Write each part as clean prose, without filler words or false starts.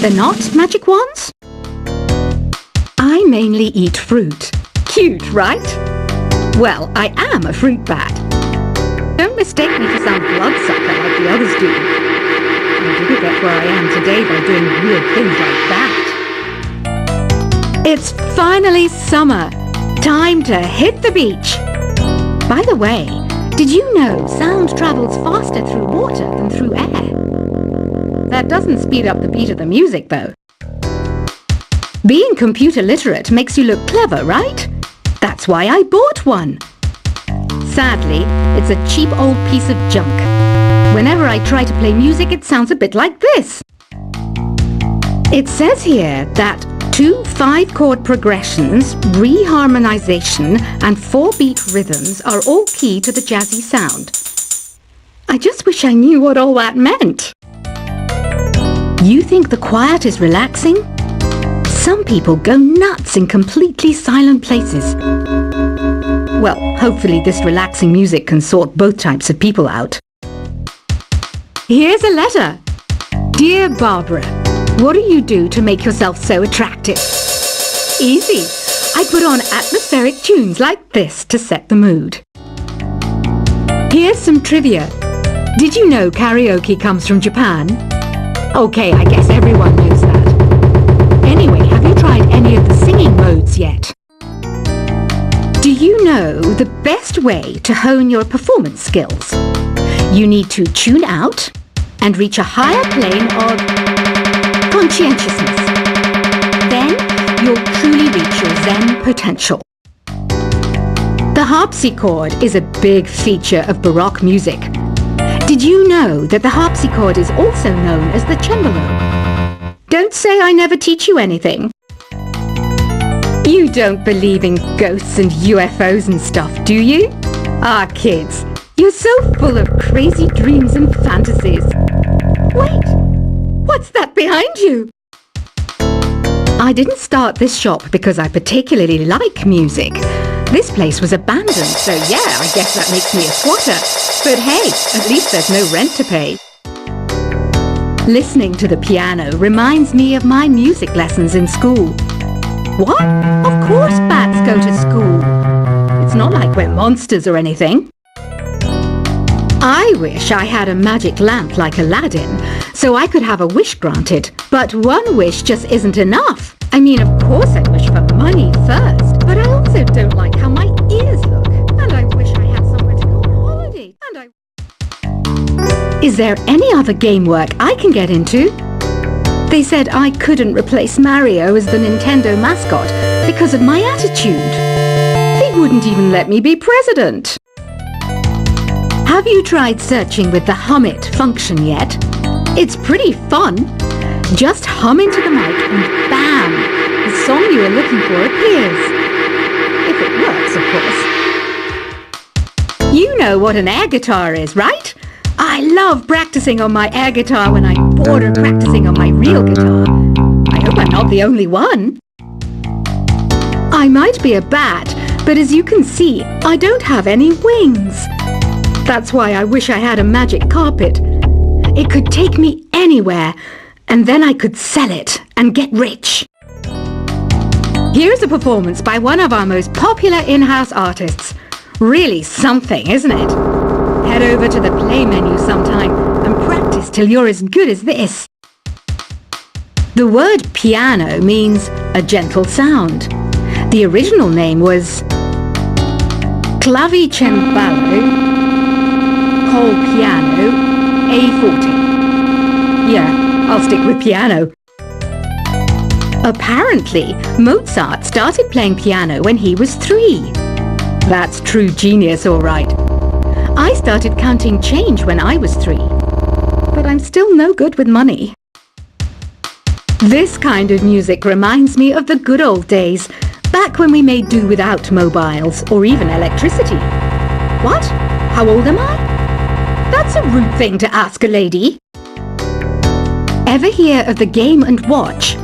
They're not magic wands? I mainly eat fruit. Cute, right? Well, I am a fruit bat. Don't mistake me for some bloodsucker like the others do. I didn't get where I am today by doing weird things like that. It's finally summer. Time to hit the beach. By the way, did you know sound travels faster through water than through air? That doesn't speed up the beat of the music, though. Being computer literate makes you look clever, right? That's why I bought one. Sadly, it's a cheap old piece of junk. Whenever I try to play music, it sounds a bit like this. It says here that 2 5-chord progressions, reharmonization, and 4-beat rhythms are all key to the jazzy sound. I just wish I knew what all that meant. You think the quiet is relaxing? Some people go nuts in completely silent places. Well, hopefully this relaxing music can sort both types of people out. Here's a letter. Dear Barbara, what do you do to make yourself so attractive? Easy. I put on atmospheric tunes like this to set the mood. Here's some trivia. Did you know karaoke comes from Japan? Okay, I guess everyone knows that. Anyway, have you tried any of the singing modes yet? Do you know the best way to hone your performance skills? You need to tune out and reach a higher plane of conscientiousness. Then you'll truly reach your Zen potential. The harpsichord is a big feature of Baroque music. Did you know that the harpsichord is also known as the cembalo? Don't say I never teach you anything. You don't believe in ghosts and UFOs and stuff, do you? Ah, kids, you're so full of crazy dreams and fantasies. Wait, what's that behind you? I didn't start this shop because I particularly like music. This place was abandoned, so yeah, I guess that makes me a squatter. But hey, at least there's no rent to pay. Listening to the piano reminds me of my music lessons in school. What? Of course bats go to school. It's not like we're monsters or anything. I wish I had a magic lamp like Aladdin, so I could have a wish granted. But one wish just isn't enough. I mean, of course I wish for money first, but I also don't like how my ears look. And I wish I had somewhere to go on holiday. Is there any other game work I can get into? They said I couldn't replace Mario as the Nintendo mascot because of my attitude. They wouldn't even let me be president. Have you tried searching with the hum it function yet? It's pretty fun. Just hum into the mic and bam! The song you are looking for appears. If it works, of course. You know what an air guitar is, right? I love practicing on my air guitar when I'm bored of practicing on my real guitar. I hope I'm not the only one. I might be a bat, but as you can see, I don't have any wings. That's why I wish I had a magic carpet. It could take me anywhere, and then I could sell it and get rich. Here's a performance by one of our most popular in-house artists. Really something, isn't it? Head over to the play menu sometime and practice till you're as good as this. The word piano means a gentle sound. The original name was clavicembalo col piano A forte. Yeah, I'll stick with piano. Apparently, Mozart started playing piano when he was 3. That's true genius, all right. I started counting change when I was 3, but I'm still no good with money. This kind of music reminds me of the good old days, back when we made do without mobiles or even electricity. What? How old am I? That's a rude thing to ask a lady. Ever hear of the Game & Watch?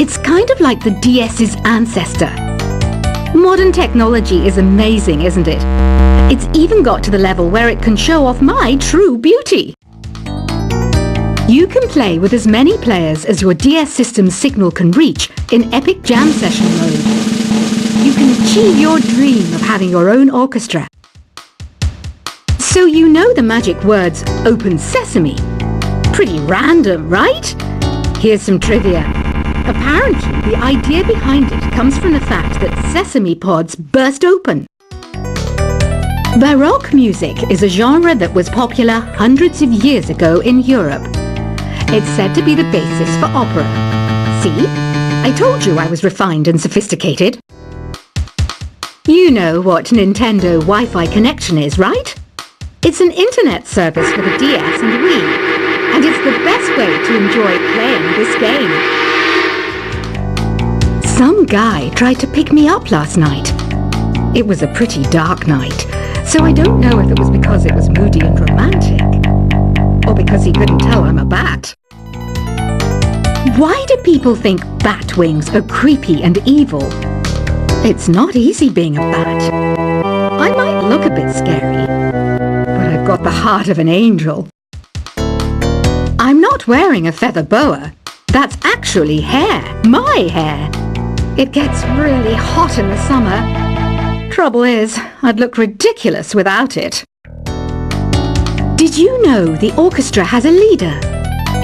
It's kind of like the DS's ancestor. Modern technology is amazing, isn't it? It's even got to the level where it can show off my true beauty. You can play with as many players as your DS system's signal can reach in epic jam session mode. You can achieve your dream of having your own orchestra. So you know the magic words "Open Sesame." Pretty random, right? Here's some trivia. Apparently, the idea behind it comes from the fact that sesame pods burst open. Baroque music is a genre that was popular hundreds of years ago in Europe. It's said to be the basis for opera. See? I told you I was refined and sophisticated. You know what Nintendo Wi-Fi connection is, right? It's an internet service for the DS and Wii, and it's the best way to enjoy playing this game. Some guy tried to pick me up last night. It was a pretty dark night, so I don't know if it was because it was moody and romantic, or because he couldn't tell I'm a bat. Why do people think bat wings are creepy and evil? It's not easy being a bat. I might look a bit scary, but I've got the heart of an angel. I'm not wearing a feather boa. That's actually hair, my hair. It gets really hot in the summer. Trouble is, I'd look ridiculous without it. Did you know the orchestra has a leader?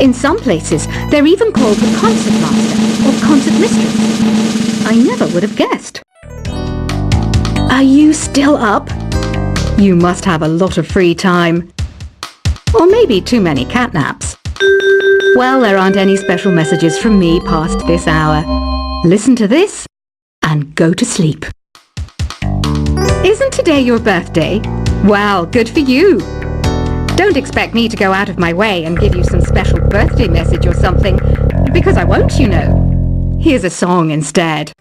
In some places, they're even called the concert master or concert mistress. I never would have guessed. Are you still up? You must have a lot of free time. Or maybe too many catnaps. Well, there aren't any special messages from me past this hour. Listen to this and go to sleep. Isn't today your birthday? Well, good for you. Don't expect me to go out of my way and give you some special birthday message or something, because I won't, you know. Here's a song instead.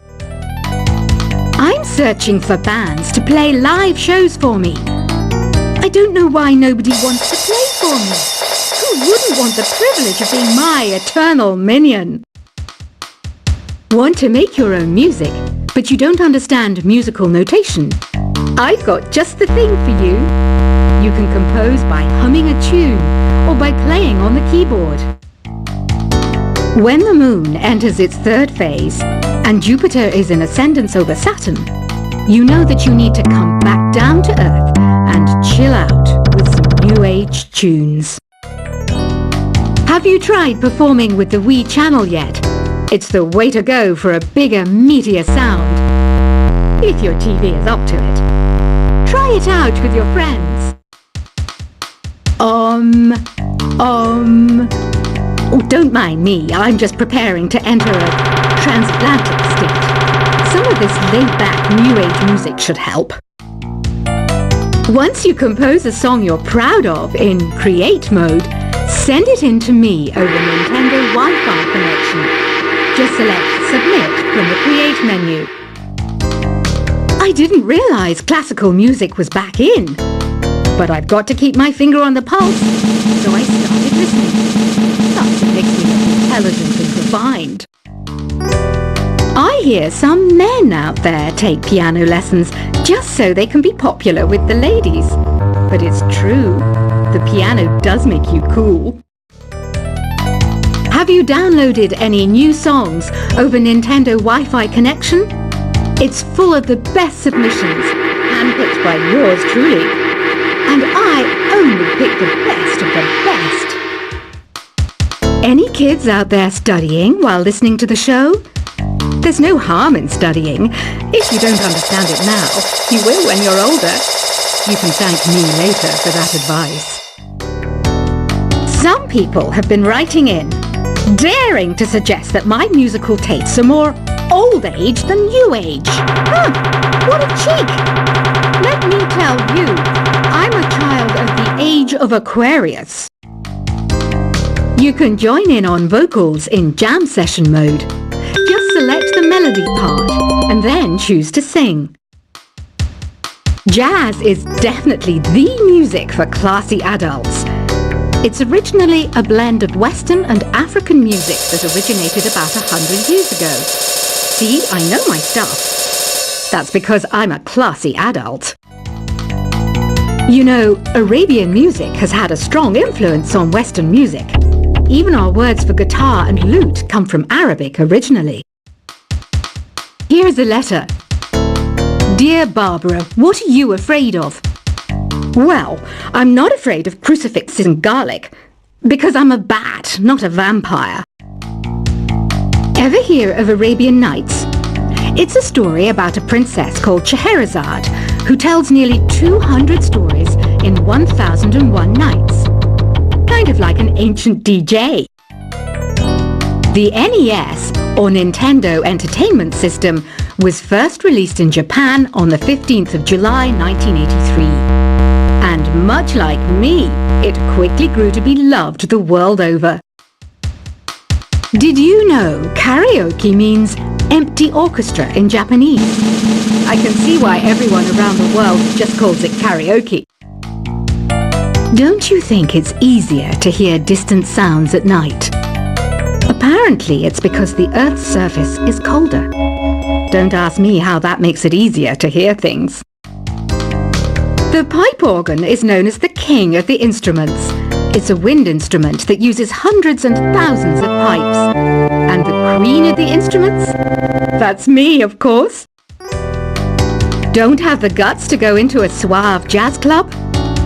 I'm searching for bands to play live shows for me. I don't know why nobody wants to play for me. Who wouldn't want the privilege of being my eternal minion? Want to make your own music, but you don't understand musical notation? I've got just the thing for you. You can compose by humming a tune or by playing on the keyboard. When the moon enters its third phase and Jupiter is in ascendance over Saturn, you know that you need to come back down to Earth and chill out with some new age tunes. Have you tried performing with the Wii channel yet? It's the way to go for a bigger, meatier sound. If your TV is up to it. Try it out with your friends. Oh, don't mind me, I'm just preparing to enter a transatlantic state. Some of this laid-back New Age music should help. Once you compose a song you're proud of in Create mode, send it in to me over Nintendo Wi-Fi connection. Just select Submit from the Create menu. I didn't realize classical music was back in. But I've got to keep my finger on the pulse, so I started listening. Thus it makes me look intelligent and refined. I hear some men out there take piano lessons just so they can be popular with the ladies. But it's true, the piano does make you cool. Have you downloaded any new songs over Nintendo Wi-Fi connection? It's full of the best submissions, handpicked by yours truly. And I only pick the best of the best. Any kids out there studying while listening to the show? There's no harm in studying. If you don't understand it now, you will when you're older. You can thank me later for that advice. Some people have been writing in, daring to suggest that my musical tastes are more old age than new age. Huh, what a cheek! Let me tell you, I'm a child of the age of Aquarius. You can join in on vocals in jam session mode. Just select the melody part and then choose to sing. Jazz is definitely the music for classy adults. It's originally a blend of Western and African music that originated about 100 years ago. See, I know my stuff. That's because I'm a classy adult. You know, Arabian music has had a strong influence on Western music. Even our words for guitar and lute come from Arabic originally. Here's a letter. Dear Barbara, what are you afraid of? Well, I'm not afraid of crucifixes and garlic, because I'm a bat, not a vampire. Ever hear of Arabian Nights? It's a story about a princess called Scheherazade, who tells nearly 200 stories in 1001 nights. Kind of like an ancient DJ. The NES, or Nintendo Entertainment System, was first released in Japan on the 15th of July 1983. And much like me, it quickly grew to be loved the world over. Did you know karaoke means empty orchestra in Japanese? I can see why everyone around the world just calls it karaoke. Don't you think it's easier to hear distant sounds at night? Apparently it's because the Earth's surface is colder. Don't ask me how that makes it easier to hear things. The pipe organ is known as the king of the instruments. It's a wind instrument that uses hundreds and thousands of pipes. And the queen of the instruments? That's me, of course. Don't have the guts to go into a suave jazz club?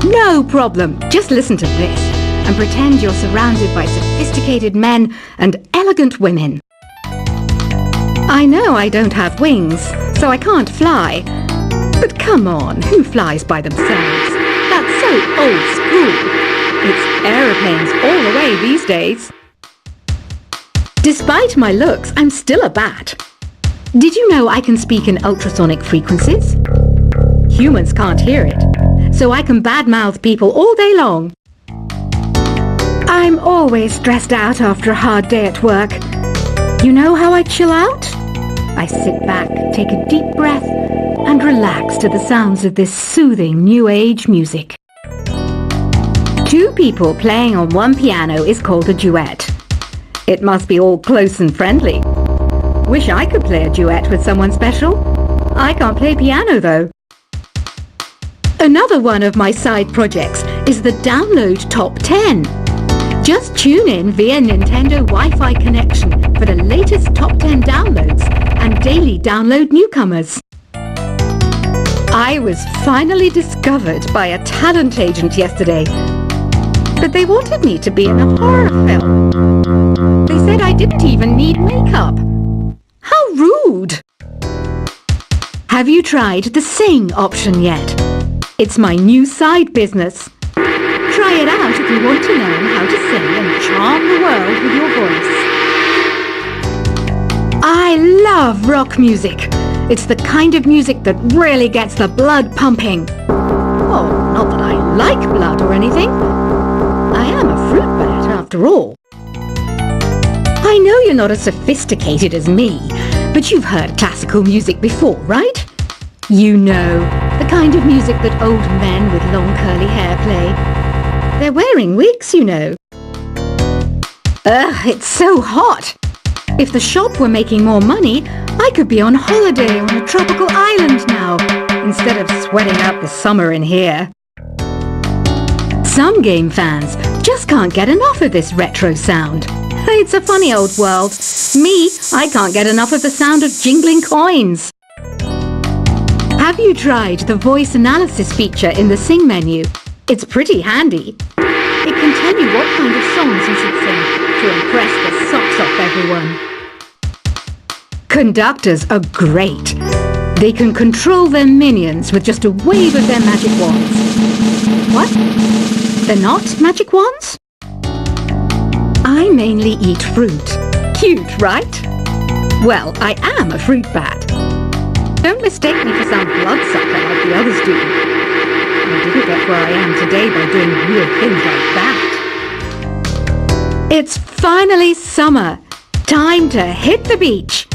No problem. Just listen to this and pretend you're surrounded by sophisticated men and elegant women. I know I don't have wings, so I can't fly. But come on, who flies by themselves? That's so old school. It's aeroplanes all the way these days. Despite my looks, I'm still a bat. Did you know I can speak in ultrasonic frequencies? Humans can't hear it, so I can badmouth people all day long. I'm always stressed out after a hard day at work. You know how I chill out? I sit back, take a deep breath, and relax to the sounds of this soothing new age music. Two people playing on one piano is called a duet. It must be all close and friendly. Wish I could play a duet with someone special. I can't play piano though. Another one of my side projects is the Download Top 10. Just tune in via Nintendo Wi-Fi connection for the latest top 10 downloads and daily download newcomers. I was finally discovered by a talent agent yesterday, but they wanted me to be in a horror film. They said I didn't even need makeup. How rude! Have you tried the Sing option yet? It's my new side business. Try it out if you want to learn how to sing and charm the world with your voice. I love rock music. It's the kind of music that really gets the blood pumping. Oh, not that I like blood or anything. I am a fruit bat after all. I know you're not as sophisticated as me, but you've heard classical music before, right? You know, the kind of music that old men with long curly hair play. They're wearing wigs, you know. Ugh, it's so hot. If the shop were making more money, I could be on holiday on a tropical island now, instead of sweating out the summer in here. Some game fans just can't get enough of this retro sound. It's a funny old world. Me, I can't get enough of the sound of jingling coins. Have you tried the voice analysis feature in the Sing menu? It's pretty handy. It can tell you what kind of songs you should sing to impress the socks off everyone. Conductors are great. They can control their minions with just a wave of their magic wands. What? They're not magic wands? I mainly eat fruit. Cute, right? Well, I am a fruit bat. Don't mistake me for some bloodsucker like the others do. I didn't get where I am today by doing weird things like that. It's finally summer. Time to hit the beach.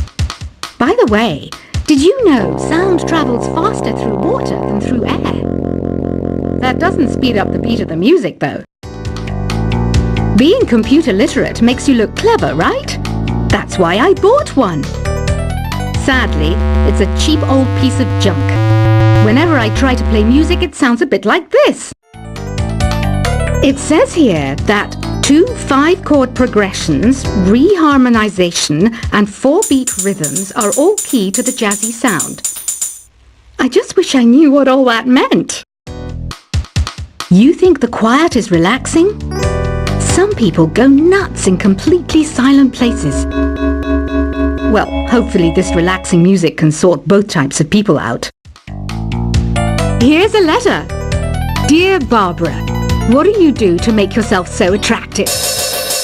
By the way, did you know sound travels faster through water than through air? That doesn't speed up the beat of the music, though. Being computer literate makes you look clever, right? That's why I bought one. Sadly, it's a cheap old piece of junk. Whenever I try to play music, it sounds a bit like this. It says here that 2 5-chord progressions, reharmonization, and 4-beat rhythms are all key to the jazzy sound. I just wish I knew what all that meant. You think the quiet is relaxing? Some people go nuts in completely silent places. Well, hopefully this relaxing music can sort both types of people out. Here's a letter. Dear Barbara, what do you do to make yourself so attractive?